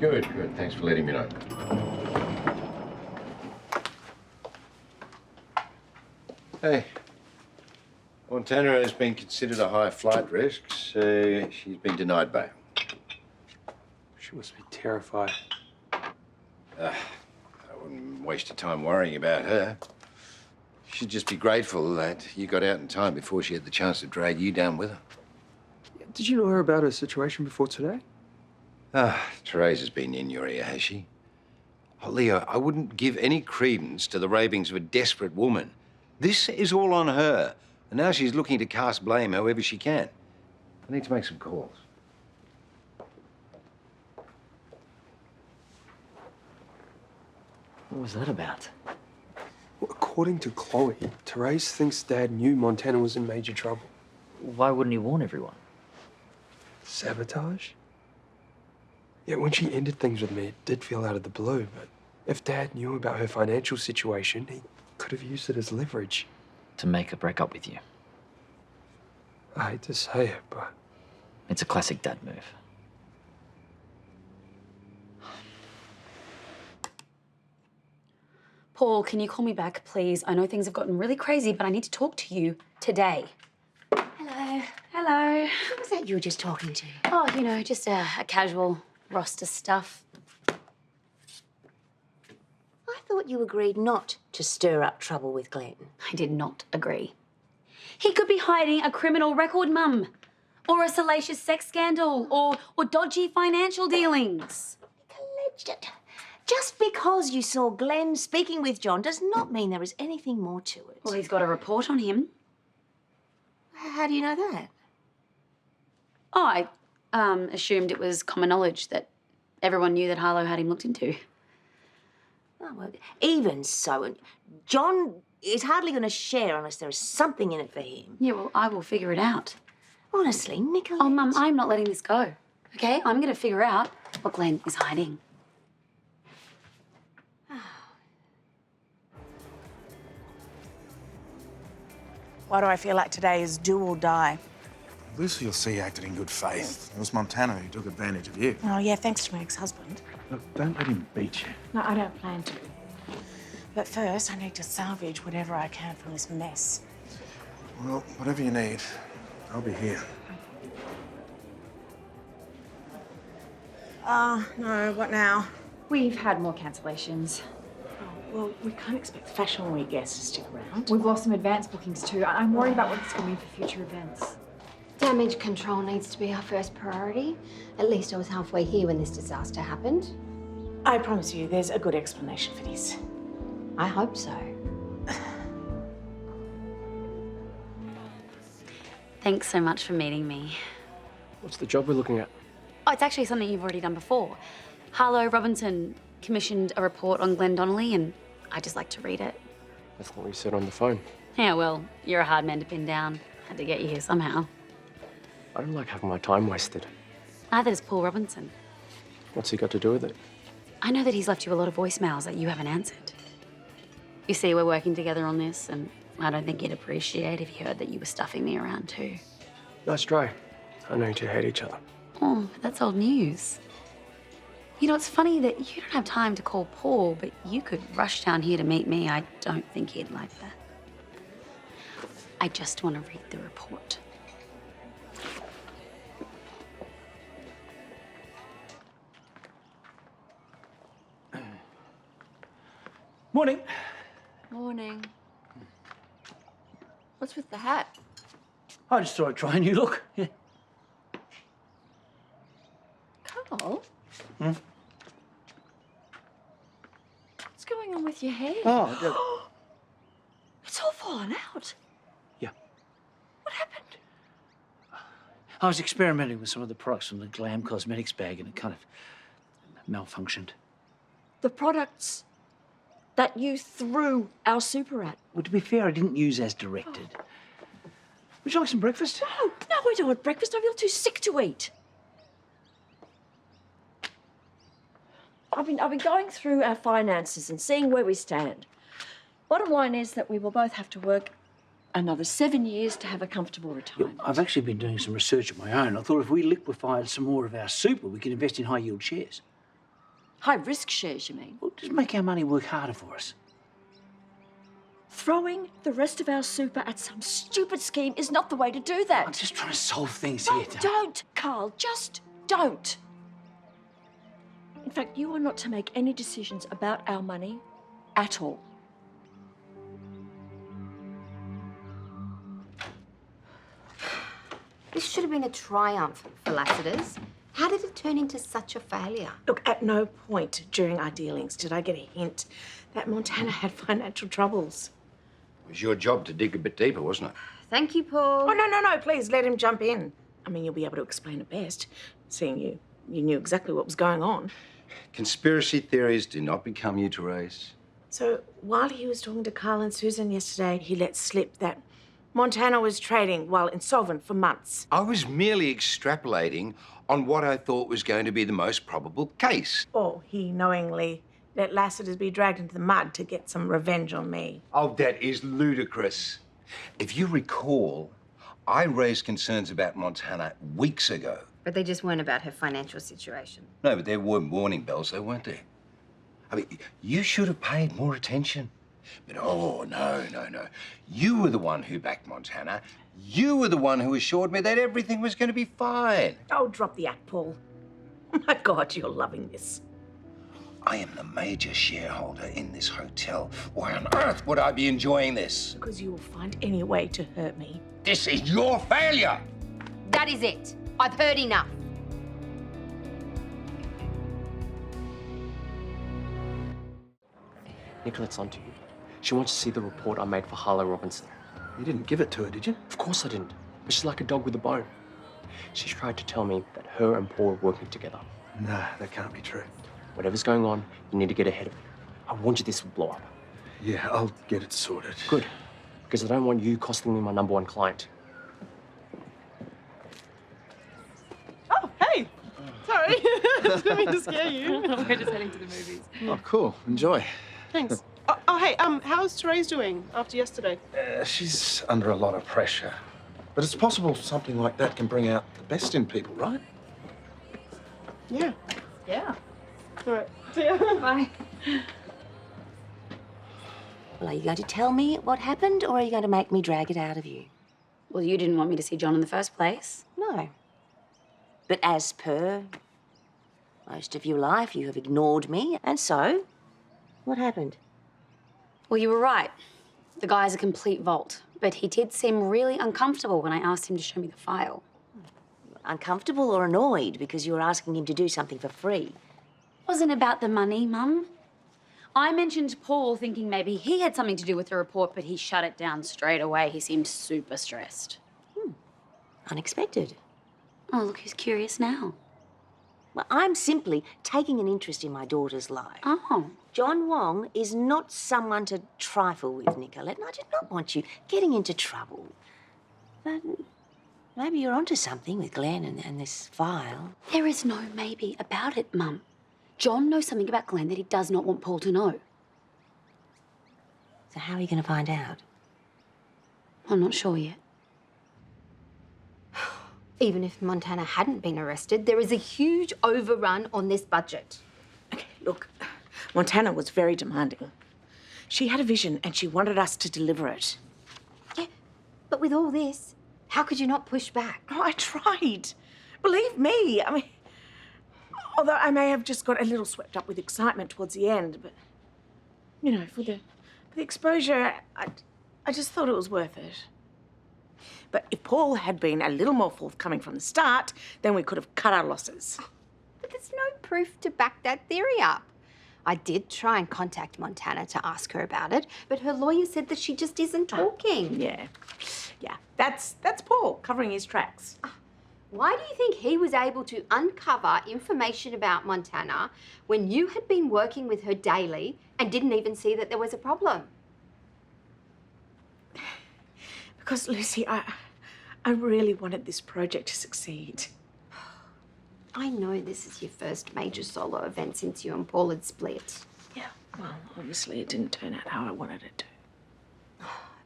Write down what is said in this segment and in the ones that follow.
Good, good. Thanks for letting me know. Hey. Montana has been considered a high flight risk, so she's been denied bail. She must be terrified. I wouldn't waste your time worrying about her. She'd just be grateful that you got out in time before she had the chance to drag you down with her. Did you know her about her situation before today? Terese has been in your ear, has she? Oh, Leo, I wouldn't give any credence to the ravings of a desperate woman. This is all on her, and now she's looking to cast blame however she can. I need to make some calls. What was that about? Well, according to Chloe, Terese thinks Dad knew Montana was in major trouble. Why wouldn't he warn everyone? Sabotage? Yeah, when she ended things with me, it did feel out of the blue, but if Dad knew about her financial situation, he could have used it as leverage. To make her break up with you. I hate to say it, but... It's a classic dad move. Paul, can you call me back, please? I know things have gotten really crazy, but I need to talk to you today. Hello. Hello. Who was that you were just talking to? Oh, you know, just a casual roster stuff. I thought you agreed not to stir up trouble with Glen. I did not agree. He could be hiding a criminal record, Mum. Or a salacious sex scandal, or dodgy financial dealings. Nicolette, just because you saw Glen speaking with John does not mean there is anything more to it. Well, he's got a report on him. How do you know that? Oh, I assumed it was common knowledge that everyone knew that Harlow had him looked into. Oh, well, even so, John is hardly going to share unless there is something in it for him. Yeah, well, I will figure it out. Honestly, Nicolette. Oh, Mum, I'm not letting this go, okay? I'm going to figure out what Glen is hiding. Why do I feel like today is do or die? At least you'll see you acted in good faith. It was Montana who took advantage of you. Oh, yeah, thanks to my ex-husband. Look, don't let him beat you. No, I don't plan to. But first, I need to salvage whatever I can from this mess. Well, whatever you need, I'll be here. No, what now? We've had more cancellations. Oh, well, we can't expect Fashion Week guests to stick around. We've lost some advance bookings too. I'm worried about what it's going to mean for future events. Damage control needs to be our first priority. At least I was halfway here when this disaster happened. I promise you, there's a good explanation for this. I hope so. Thanks so much for meeting me. What's the job we're looking at? Oh, it's actually something you've already done before. Harlow Robinson commissioned a report on Glen Donnelly, and I just like to read it. That's what we said on the phone. Yeah, well, you're a hard man to pin down. Had to get you here somehow. I don't like having my time wasted. Neither does Paul Robinson. What's he got to do with it? I know that he's left you a lot of voicemails that you haven't answered. You see, we're working together on this, and I don't think he'd appreciate if he heard that you were stuffing me around too. Nice try. I know you two hate each other. Oh, but that's old news. You know, it's funny that you don't have time to call Paul, but you could rush down here to meet me. I don't think he'd like that. I just want to read the report. Morning. Morning. What's with the hat? I just thought I'd try a new look. Yeah. Karl? Hmm? What's going on with your hair? Oh, It's all fallen out. yeah. What happened? I was experimenting with some of the products from the GLAM cosmetics bag and it kind of malfunctioned. The products that you threw our super at. Well, to be fair, I didn't use as directed. Would you like some breakfast? No, I don't want breakfast. I feel too sick to eat. I've been going through our finances and seeing where we stand. Bottom line is that we will both have to work another 7 years to have a comfortable retirement. I've actually been doing some research of my own. I thought if we liquefied some more of our super, we could invest in high-yield shares. High-risk shares, you mean? Well, just make our money work harder for us. Throwing the rest of our super at some stupid scheme is not the way to do that. I'm just trying to solve things No, here. Dad. don't, Karl. Just don't. In fact, you are not to make any decisions about our money at all. This should have been a triumph for Lassiters. How did it turn into such a failure? Look, at no point during our dealings did I get a hint that Montana had financial troubles. It was your job to dig a bit deeper, wasn't it? Thank you, Paul. Oh, no, please let him jump in. I mean, you'll be able to explain it best, seeing you knew exactly what was going on. Conspiracy theories do not become you, Terese. So while he was talking to Karl and Susan yesterday, he let slip that Montana was trading while insolvent for months. I was merely extrapolating on what I thought was going to be the most probable case. Or he knowingly let Lassiters be dragged into the mud to get some revenge on me. Oh, that is ludicrous. If you recall, I raised concerns about Montana weeks ago. But they just weren't about her financial situation. No, but there were warning bells, though, weren't there? I mean, you should have paid more attention. But oh, no. You were the one who backed Montana. You were the one who assured me that everything was going to be fine. Oh, drop the act, Paul. Oh, my God, you're loving this. I am the major shareholder in this hotel. Why on earth would I be enjoying this? Because you will find any way to hurt me. This is your failure. That is it. I've heard enough. Nicolette's onto you. She wants to see the report I made for Harlow Robinson. You didn't give it to her, did you? Of course I didn't. But she's like a dog with a bone. She tried to tell me that her and Paul are working together. Nah, that can't be true. Whatever's going on, you need to get ahead of it. I want you this will blow up. Yeah, I'll get it sorted. Good. Because I don't want you costing me my #1 client. Oh, hey! Sorry. Didn't mean to scare you. We're just heading to the movies. Oh, cool. Enjoy. Thanks. Hey, how's Terese doing after yesterday? She's under a lot of pressure. But it's possible something like that can bring out the best in people, right? Yeah. Yeah. All right. See ya. Bye. Well, are you going to tell me what happened, or are you going to make me drag it out of you? Well, you didn't want me to see John in the first place. No. But as per most of your life, you have ignored me, and so, what happened? Well, you were right. The guy's a complete vault. But he did seem really uncomfortable when I asked him to show me the file. Uncomfortable or annoyed because you were asking him to do something for free? Wasn't about the money, Mum. I mentioned Paul thinking maybe he had something to do with the report, but he shut it down straight away. He seemed super stressed. Unexpected. Oh, look who's curious now. Well, I'm simply taking an interest in my daughter's life. Oh. John Wong is not someone to trifle with, Nicolette, and I did not want you getting into trouble. But maybe you're onto something with Glen and this file. There is no maybe about it, Mum. John knows something about Glen that he does not want Paul to know. So how are you going to find out? I'm not sure yet. Even if Montana hadn't been arrested, there is a huge overrun on this budget. Okay, look, Montana was very demanding. She had a vision and she wanted us to deliver it. Yeah, but with all this, how could you not push back? Oh, I tried. Believe me. I mean, although I may have just got a little swept up with excitement towards the end, but, you know, for the exposure, I just thought it was worth it. But if Paul had been a little more forthcoming from the start, then we could have cut our losses. But there's no proof to back that theory up. I did try and contact Montana to ask her about it, but her lawyer said that she just isn't talking. Yeah. That's Paul covering his tracks. Why do you think he was able to uncover information about Montana when you had been working with her daily and didn't even see that there was a problem? Because, Lucy, I really wanted this project to succeed. I know this is your first major solo event since you and Paul had split. Yeah, well, obviously it didn't turn out how I wanted it to.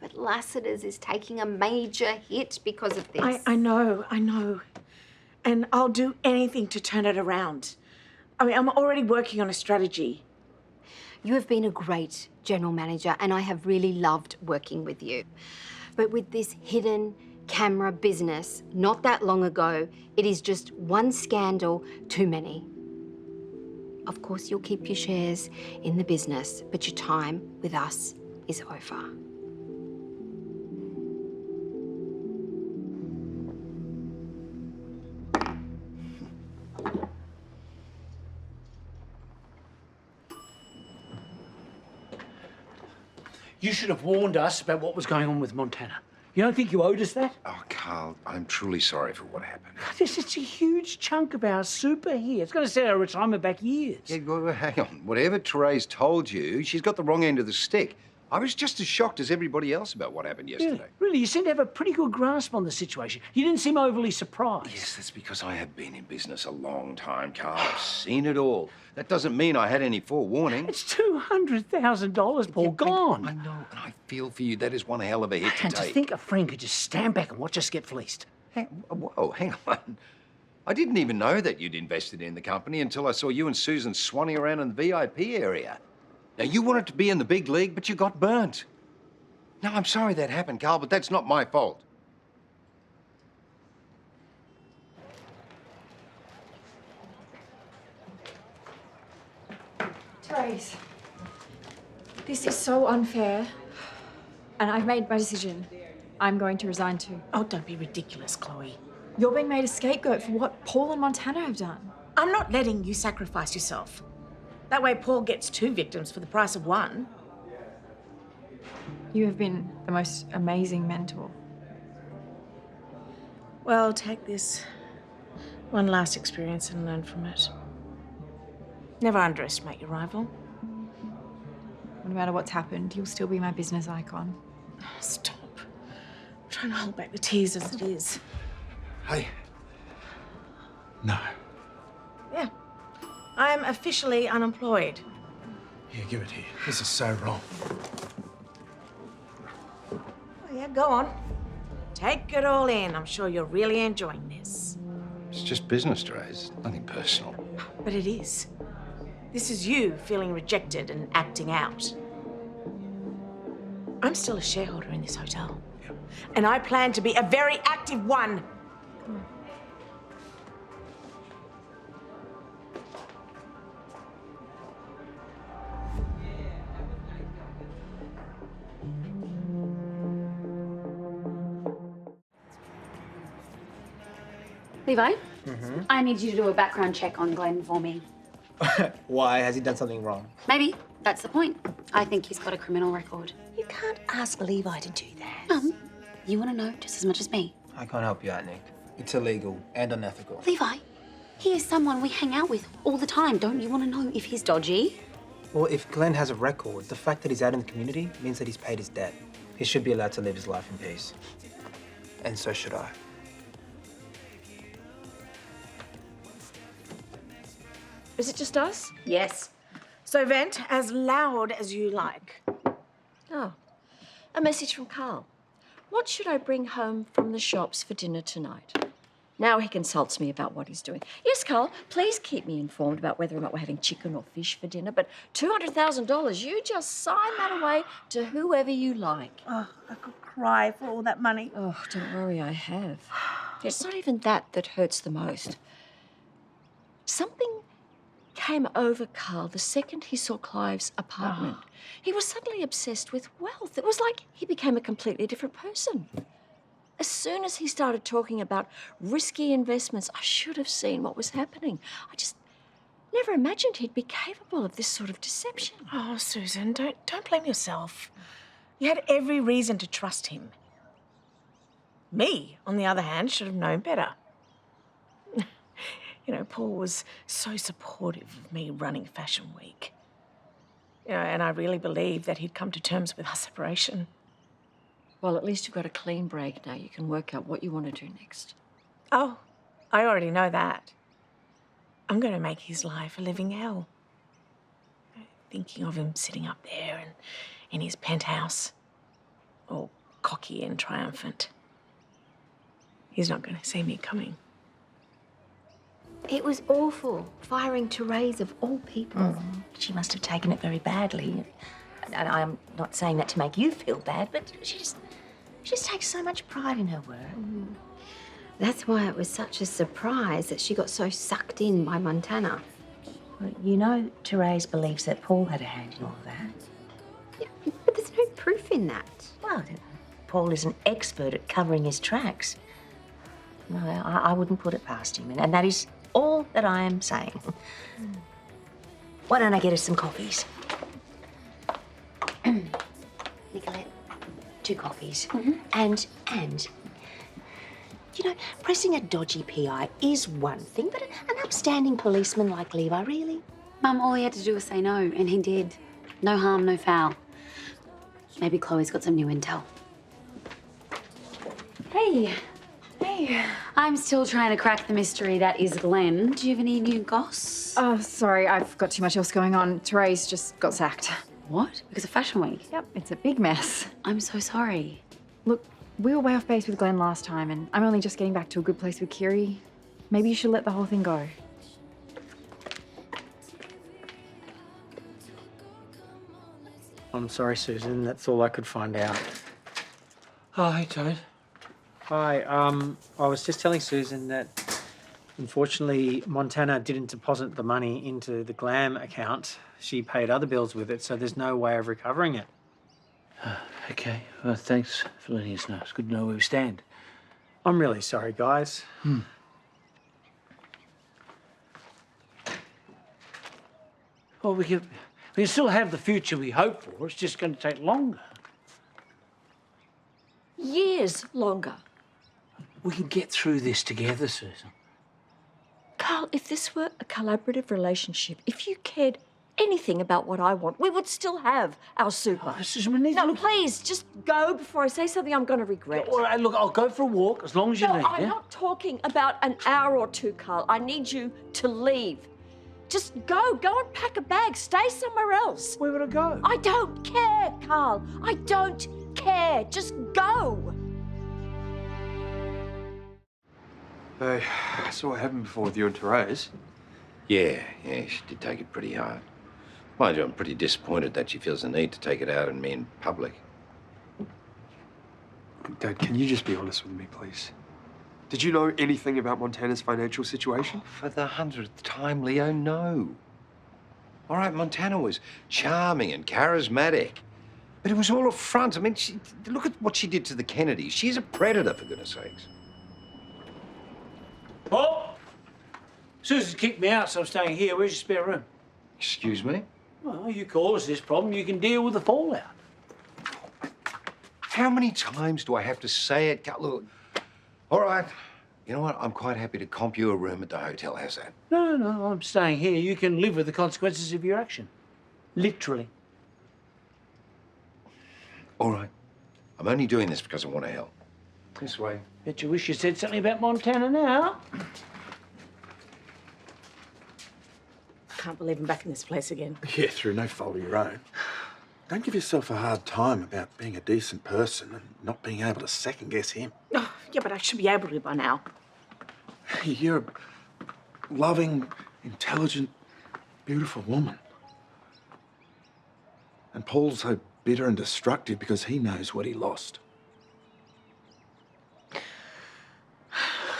But Lassiters is taking a major hit because of this. I know. And I'll do anything to turn it around. I mean, I'm already working on a strategy. You have been a great general manager and I have really loved working with you. But with this hidden camera business, not that long ago, it is just one scandal too many. Of course, you'll keep your shares in the business, but your time with us is over. You should have warned us about what was going on with Montana. You don't think you owed us that? Oh, Karl, I'm truly sorry for what happened. This is a huge chunk of our super here. It's going to set our retirement back years. Yeah, well, hang on. Whatever Terese told you, she's got the wrong end of the stick. I was just as shocked as everybody else about what happened yesterday. Really, you seem to have a pretty good grasp on the situation. You didn't seem overly surprised. Yes, that's because I have been in business a long time, Karl. I've seen it all. That doesn't mean I had any forewarning. It's $200,000, Paul, gone. I know, and I feel for you. That is one hell of a hit to And take. to think a friend could just stand back and watch us get fleeced. Whoa, hang on. I didn't even know that you'd invested in the company until I saw you and Susan swanning around in the VIP area. Now, you wanted to be in the big league, but you got burnt. No, I'm sorry that happened, Karl, but that's not my fault. Terese, this is so unfair. And I've made my decision. I'm going to resign too. Oh, don't be ridiculous, Chloe. You're being made a scapegoat for what Paul and Montana have done. I'm not letting you sacrifice yourself. That way Paul gets 2 victims for the price of 1. You have been the most amazing mentor. Well, take this one last experience and learn from it. Never underestimate your rival. No matter what's happened, you'll still be my business icon. Stop. I'm trying to hold back the tears as it is. Hey. No. Yeah. I'm officially unemployed. Here, give it here. This is so wrong. Oh, yeah, go on. Take it all in. I'm sure you're really enjoying this. It's just business, Terese. Nothing personal. But it is. This is you feeling rejected and acting out. I'm still a shareholder in this hotel. Yeah. And I plan to be a very active one. Come on. Levi, I need you to do a background check on Glen for me. Why? Has he done something wrong? Maybe. That's the point. I think he's got a criminal record. You can't ask Levi to do that. You want to know just as much as me. I can't help you out, Nick. It's illegal and unethical. Levi, he is someone we hang out with all the time. Don't you want to know if he's dodgy? Well, if Glen has a record, the fact that he's out in the community means that he's paid his debt. He should be allowed to live his life in peace. And so should I. Is it just us? Yes. So vent as loud as you like. Oh, a message from Karl. What should I bring home from the shops for dinner tonight? Now he consults me about what he's doing. Yes, Karl, please keep me informed about whether or not we're having chicken or fish for dinner, but $200,000, you just sign that away to whoever you like. Oh, I could cry for all that money. Oh, don't worry, I have. It's not even that that hurts the most. Something came over Karl the second he saw Clive's apartment. He was suddenly obsessed with wealth. It was like he became a completely different person. As soon as he started talking about risky investments, I should have seen what was happening. I just never imagined he'd be capable of this sort of deception. Oh, Susan, don't blame yourself. You had every reason to trust him. Me, on the other hand, should have known better. You know, Paul was so supportive of me running Fashion Week. You know, and I really believed that he'd come to terms with our separation. Well, at least you've got a clean break now. You can work out what you want to do next. Oh, I already know that. I'm going to make his life a living hell. Thinking of him sitting up there and in his penthouse, all cocky and triumphant. He's not going to see me coming. It was awful, firing Terese of all people. She must have taken it very badly. And I'm not saying that to make you feel bad, but she just takes so much pride in her work. That's why it was such a surprise that she got so sucked in by Montana. Well, you know, Terese believes that Paul had a hand in all of that. Yeah, but there's no proof in that. Well, Paul is an expert at covering his tracks. No, I wouldn't put it past him, and that is all that I am saying. Why don't I get us some coffees? Nicolette, 2 coffees. And, you know, pressing a dodgy PI is one thing, but an upstanding policeman like Levi, really? Mum, all he had to do was say no, and he did. No harm, no foul. Maybe Chloe's got some new intel. Hey. I'm still trying to crack the mystery that is Glen. Do you have any new goss? Oh, sorry, I've got too much else going on. Terese just got sacked. What? Because of Fashion Week? Yep, it's a big mess. I'm so sorry. Look, we were way off base with Glen last time, and I'm only just getting back to a good place with Kiri. Maybe you should let the whole thing go. I'm sorry, Susan. That's all I could find out. Oh, hey, Toad. Hi. I was just telling Susan that unfortunately Montana didn't deposit the money into the glaMM account. She paid other bills with it, so there's no way of recovering it. Okay, well, thanks for letting us know. It's good to know where we stand. I'm really sorry, guys. Well, we can still have the future we hope for. It's just going to take longer. Years longer. We can get through this together, Susan. Karl, if this were a collaborative relationship, if you cared anything about what I want, we would still have our super. Oh, Susan, we need to No, look... please, just go before I say something I'm going to regret. All right, look, I'll go for a walk as long as you No, need, I'm yeah? not talking about an hour or two, Karl. I need you to leave. Just go and pack a bag. Stay somewhere else. Where would I go? I don't care, Karl. I don't care. Just go. Hey, I saw what happened before with you and Terese. Yeah, she did take it pretty hard. Mind you, I'm pretty disappointed that she feels the need to take it out on me in public. Dad, can you just be honest with me, please? Did you know anything about Montana's financial situation? For the 100th time, Leo, no. All right, Montana was charming and charismatic, but it was all a front. I mean, look at what she did to the Kennedys. She's a predator, for goodness sakes. Paul? Susan's kicked me out, so I'm staying here. Where's your spare room? Excuse me? Well, you caused this problem. You can deal with the fallout. How many times do I have to say it? Look, all right. You know what? I'm quite happy to comp you a room at the hotel. How's that? No, I'm staying here. You can live with the consequences of your action. Literally. All right. I'm only doing this because I want to help. This way. Bet you wish you said something about Montana now. Can't believe I'm back in this place again. Yeah, through no fault of your own. Don't give yourself a hard time about being a decent person and not being able to second-guess him. Oh, yeah, but I should be able to by now. You're a loving, intelligent, beautiful woman. And Paul's so bitter and destructive because he knows what he lost.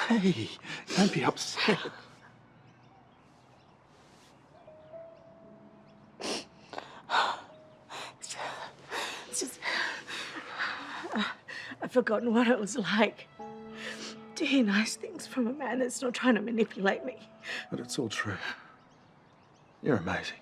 Hey, don't be upset. It's just... I've forgotten what it was like to hear nice things from a man that's not trying to manipulate me. But it's all true. You're amazing.